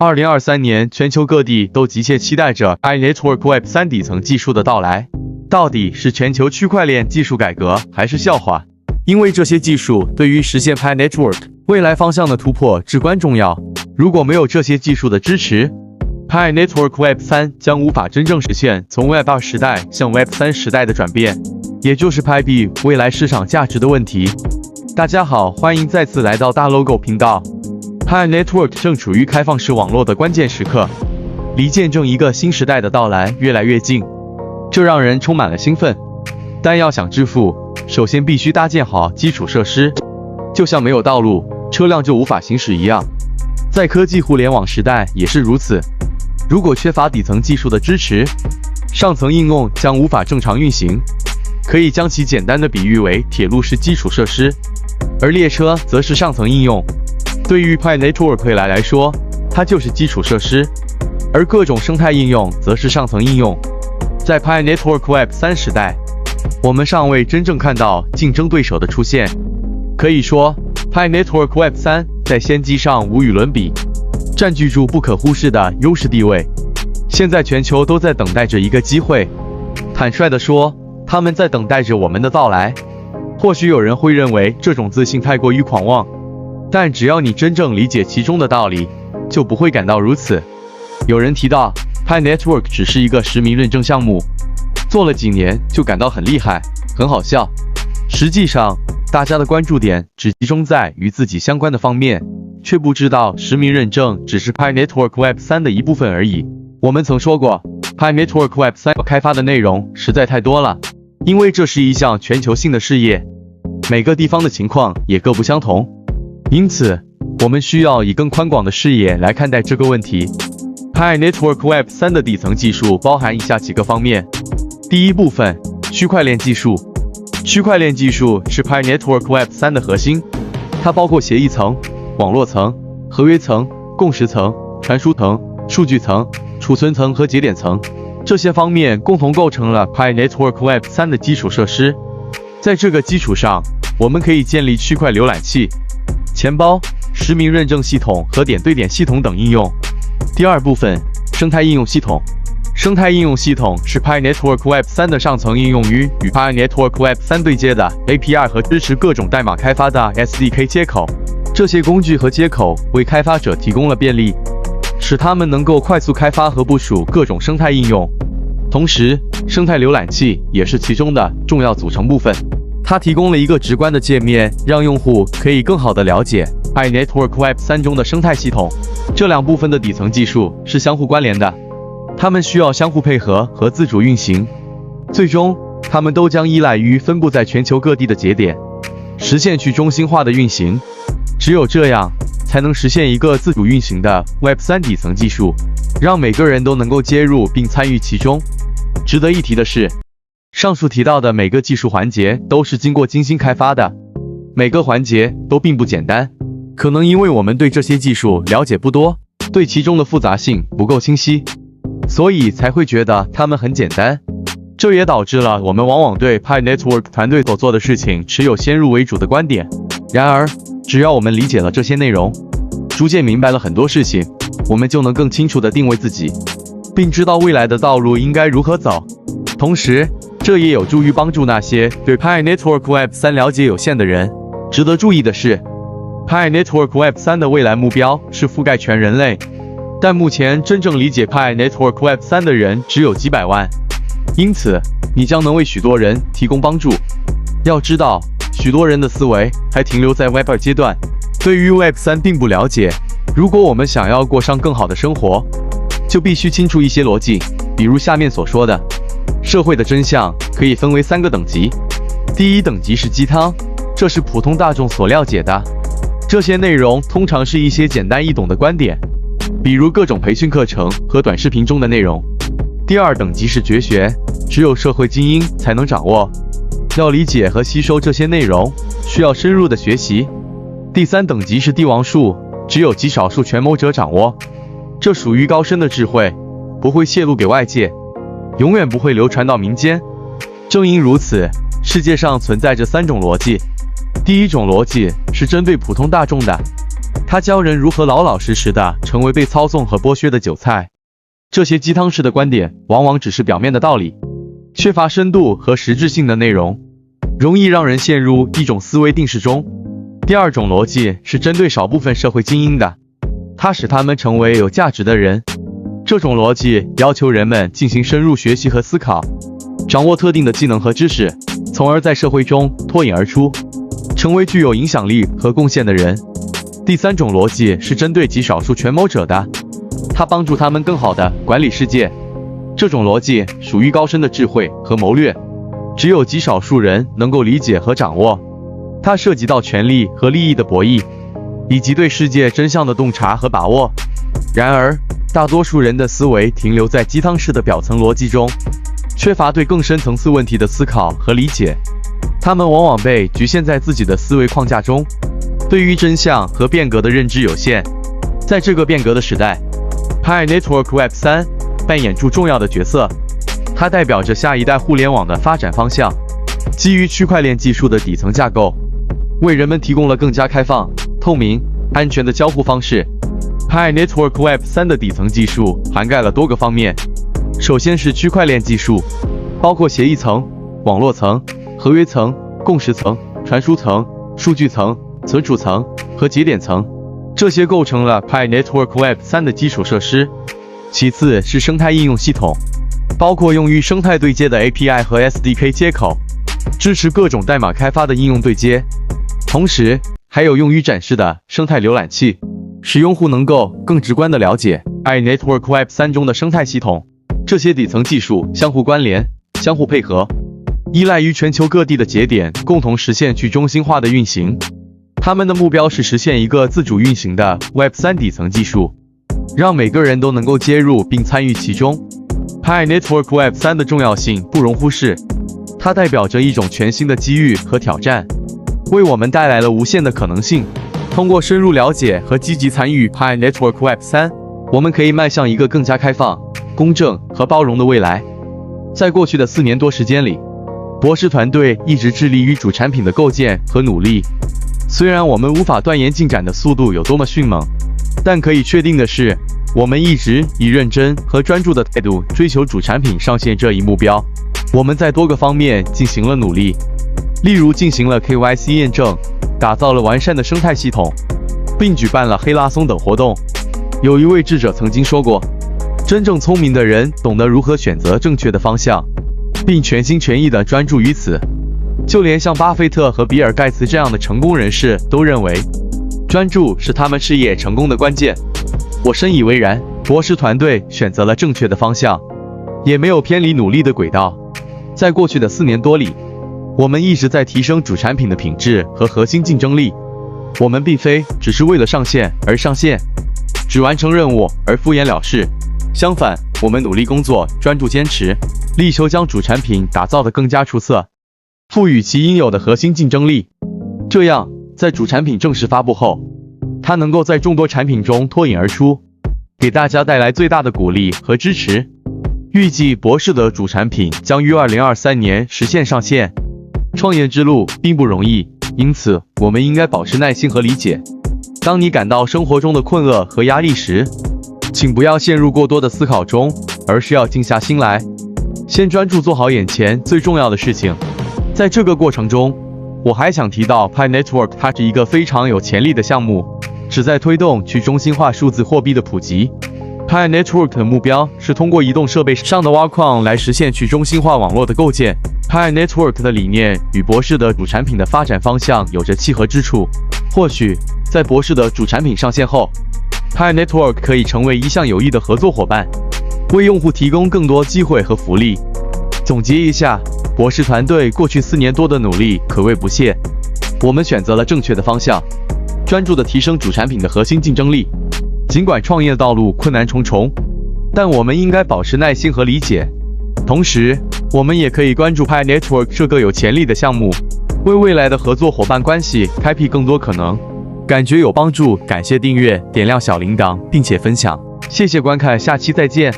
2023年，全球各地都急切期待着 Pi Network Web 3底层技术的到来。到底是全球区块链技术改革，还是笑话？因为这些技术对于实现 Pi Network 未来方向的突破至关重要。如果没有这些技术的支持， Pi Network Web 3将无法真正实现从 Web 2时代向 Web 3时代的转变，也就是 Pi B 未来市场价值的问题。大家好，欢迎再次来到大 Logo 频道。Pi Network 正处于开放式网络的关键时刻，离见证一个新时代的到来越来越近，这让人充满了兴奋。但要想致富，首先必须搭建好基础设施，就像没有道路，车辆就无法行驶一样。在科技互联网时代也是如此，如果缺乏底层技术的支持，上层应用将无法正常运行。可以将其简单的比喻为铁路是基础设施，而列车则是上层应用。对于 Pi Network 未来来说，它就是基础设施，而各种生态应用则是上层应用。在 Pi Network Web 3时代，我们尚未真正看到竞争对手的出现。可以说 Pi Network Web 3在先机上无与伦比，占据住不可忽视的优势地位。现在全球都在等待着一个机会，坦率地说，他们在等待着我们的到来。或许有人会认为这种自信太过于狂妄，但只要你真正理解其中的道理，就不会感到如此。有人提到 Pi Network 只是一个实名认证项目，做了几年就感到很厉害，很好笑。实际上，大家的关注点只集中在与自己相关的方面，却不知道实名认证只是 Pi Network Web 3的一部分而已。我们曾说过， Pi Network Web 3开发的内容实在太多了，因为这是一项全球性的事业，每个地方的情况也各不相同。因此，我们需要以更宽广的视野来看待这个问题。Pi Network Web 3的底层技术包含以下几个方面。第一部分，区块链技术。区块链技术是 Pi Network Web 3的核心，它包括协议层、网络层、合约层、共识层、传输层、数据层、储存层和节点层。这些方面共同构成了 Pi Network Web 3的基础设施。在这个基础上，我们可以建立区块浏览器、钱包、实名认证系统和点对点系统等应用。第二部分，生态应用系统。生态应用系统是 Pi Network Web 3的上层应用于与 Pi Network Web 3对接的 API 和支持各种代码开发的 SDK 接口。这些工具和接口为开发者提供了便利，使他们能够快速开发和部署各种生态应用。同时，生态浏览器也是其中的重要组成部分。它提供了一个直观的界面，让用户可以更好地了解 Pi Network Web 3中的生态系统。这两部分的底层技术是相互关联的，它们需要相互配合和自主运行。最终，它们都将依赖于分布在全球各地的节点，实现去中心化的运行。只有这样，才能实现一个自主运行的 Web 3底层技术，让每个人都能够接入并参与其中。值得一提的是，上述提到的每个技术环节都是经过精心开发的，每个环节都并不简单。可能因为我们对这些技术了解不多，对其中的复杂性不够清晰，所以才会觉得它们很简单。这也导致了我们往往对 Pi Network 团队所做的事情持有先入为主的观点。然而，只要我们理解了这些内容，逐渐明白了很多事情，我们就能更清楚地定位自己，并知道未来的道路应该如何走。同时，这也有助于帮助那些对 Pi Network Web 3了解有限的人。值得注意的是， Pi Network Web 3的未来目标是覆盖全人类，但目前真正理解 Pi Network Web 3的人只有几百万，因此你将能为许多人提供帮助。要知道，许多人的思维还停留在 Web 2阶段，对于 Web 3并不了解。如果我们想要过上更好的生活，就必须清楚一些逻辑，比如下面所说的。社会的真相可以分为3个等级。第一等级是鸡汤，这是普通大众所了解的，这些内容通常是一些简单易懂的观点，比如各种培训课程和短视频中的内容。第二等级是绝学，只有社会精英才能掌握，要理解和吸收这些内容，需要深入的学习。第三等级是帝王术，只有极少数权谋者掌握，这属于高深的智慧，不会泄露给外界，永远不会流传到民间。正因如此，世界上存在着3种逻辑。第一种逻辑是针对普通大众的，他教人如何老老实实的成为被操纵和剥削的韭菜。这些鸡汤式的观点往往只是表面的道理，缺乏深度和实质性的内容，容易让人陷入一种思维定式中。第二种逻辑是针对少部分社会精英的，它使他们成为有价值的人。这种逻辑要求人们进行深入学习和思考，掌握特定的技能和知识，从而在社会中脱颖而出，成为具有影响力和贡献的人。第三种逻辑是针对极少数权谋者的，它帮助他们更好地管理世界。这种逻辑属于高深的智慧和谋略，只有极少数人能够理解和掌握。它涉及到权力和利益的博弈，以及对世界真相的洞察和把握。然而，大多数人的思维停留在鸡汤式的表层逻辑中，缺乏对更深层次问题的思考和理解。他们往往被局限在自己的思维框架中，对于真相和变革的认知有限。在这个变革的时代， Pi Network Web 3扮演出重要的角色，它代表着下一代互联网的发展方向。基于区块链技术的底层架构，为人们提供了更加开放、透明、安全的交互方式。Pi Network Web 3的底层技术涵盖了多个方面。首先是区块链技术，包括协议层、网络层、合约层、共识层、传输层、数据层、存储层和节点层，这些构成了 Pi Network Web 3的基础设施。其次是生态应用系统，包括用于生态对接的 API 和 SDK 接口，支持各种代码开发的应用对接。同时，还有用于展示的生态浏览器，使用户能够更直观地了解 Pi Network Web 3中的生态系统。这些底层技术相互关联、相互配合，依赖于全球各地的节点，共同实现去中心化的运行。他们的目标是实现一个自主运行的 Web 3底层技术，让每个人都能够接入并参与其中。Pi Network Web 3的重要性不容忽视，它代表着一种全新的机遇和挑战，为我们带来了无限的可能性。通过深入了解和积极参与 Pi Network Web 3，我们可以迈向一个更加开放、公正和包容的未来。在过去的4年多时间里，博士团队一直致力于主产品的构建和努力。虽然我们无法断言进展的速度有多么迅猛，但可以确定的是，我们一直以认真和专注的态度追求主产品上线这一目标。我们在多个方面进行了努力，例如进行了 KYC 验证，打造了完善的生态系统，并举办了黑拉松等活动。有一位智者曾经说过，真正聪明的人懂得如何选择正确的方向，并全心全意地专注于此。就连像巴菲特和比尔盖茨这样的成功人士都认为，专注是他们事业成功的关键。我深以为然，博士团队选择了正确的方向，也没有偏离努力的轨道。在过去的4年多里，我们一直在提升主产品的品质和核心竞争力。我们并非只是为了上线而上线，只完成任务而敷衍了事。相反，我们努力工作，专注坚持，力求将主产品打造得更加出色，赋予其应有的核心竞争力。这样，在主产品正式发布后，它能够在众多产品中脱颖而出，给大家带来最大的鼓励和支持。预计博士的主产品将于2023年实现上线。创业之路并不容易，因此我们应该保持耐心和理解。当你感到生活中的困厄和压力时，请不要陷入过多的思考中，而是要静下心来，先专注做好眼前最重要的事情。在这个过程中，我还想提到 Pi Network， 它是一个非常有潜力的项目，旨在推动去中心化数字货币的普及。Pi Network 的目标是通过移动设备上的挖矿来实现去中心化网络的构建。Pi Network 的理念与博士的主产品的发展方向有着契合之处。或许在博士的主产品上线后， Pi Network 可以成为一项有益的合作伙伴，为用户提供更多机会和福利。总结一下，博士团队过去4年多的努力可谓不懈。我们选择了正确的方向，专注地提升主产品的核心竞争力。尽管创业道路困难重重，但我们应该保持耐心和理解。同时，我们也可以关注 Pi Network 这个有潜力的项目，为未来的合作伙伴关系开辟更多可能。感觉有帮助，感谢订阅、点亮小铃铛，并且分享。谢谢观看，下期再见。